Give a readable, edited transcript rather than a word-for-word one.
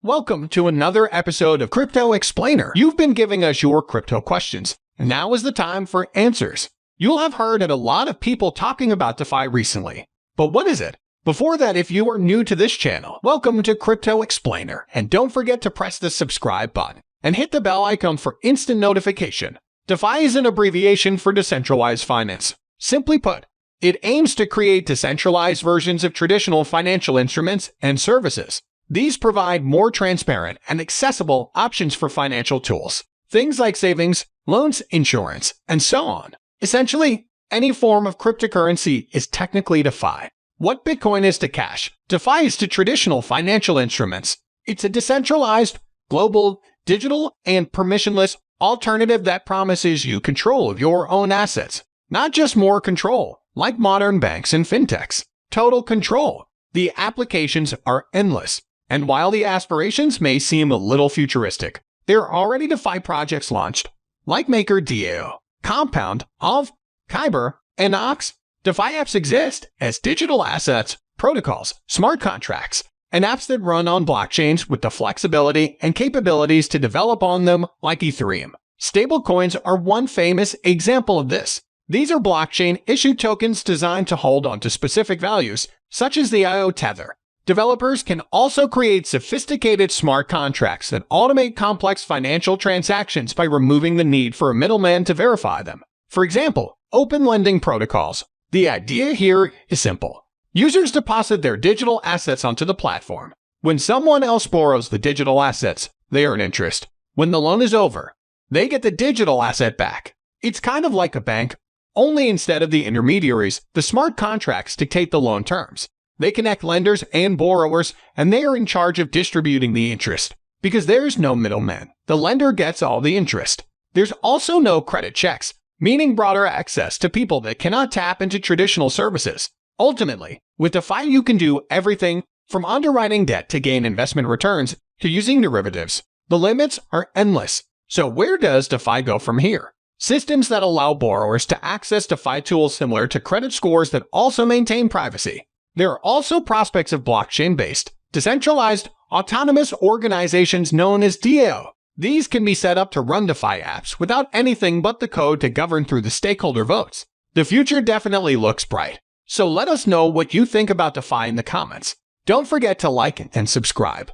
Welcome to another episode of Crypto Explainer. You've been giving us your crypto questions, and now is the time for answers. You'll have heard a lot of people talking about DeFi recently. But what is it? Before that, if you are new to this channel, welcome to Crypto Explainer, and don't forget to press the subscribe button and hit the bell icon for instant notification. DeFi is an abbreviation for decentralized finance. Simply put, it aims to create decentralized versions of traditional financial instruments and services. These provide more transparent and accessible options for financial tools, things like savings, loans, insurance, and so on. Essentially, any form of cryptocurrency is technically DeFi. What Bitcoin is to cash, DeFi is to traditional financial instruments. It's a decentralized, global, digital, and permissionless alternative that promises you control of your own assets. Not just more control, like modern banks and fintechs. Total control. The applications are endless. And while the aspirations may seem a little futuristic, there are already DeFi projects launched, like MakerDAO, Compound, Aave, Kyber, and Ox. DeFi apps exist as digital assets, protocols, smart contracts, and apps that run on blockchains with the flexibility and capabilities to develop on them like Ethereum. Stablecoins are one famous example of this. These are blockchain-issued tokens designed to hold onto specific values, such as the IO Tether. Developers can also create sophisticated smart contracts that automate complex financial transactions by removing the need for a middleman to verify them. For example, open lending protocols. The idea here is simple. Users deposit their digital assets onto the platform. When someone else borrows the digital assets, they earn interest. When the loan is over, they get the digital asset back. It's kind of like a bank, only instead of the intermediaries, the smart contracts dictate the loan terms. They connect lenders and borrowers, and they are in charge of distributing the interest. Because there's no middleman, the lender gets all the interest. There's also no credit checks, meaning broader access to people that cannot tap into traditional services. Ultimately, with DeFi you can do everything from underwriting debt to gain investment returns to using derivatives. The limits are endless. So where does DeFi go from here? Systems that allow borrowers to access DeFi tools similar to credit scores that also maintain privacy. There are also prospects of blockchain-based, decentralized, autonomous organizations known as DAO. These can be set up to run DeFi apps without anything but the code to govern through the stakeholder votes. The future definitely looks bright. So let us know what you think about DeFi in the comments. Don't forget to like and subscribe.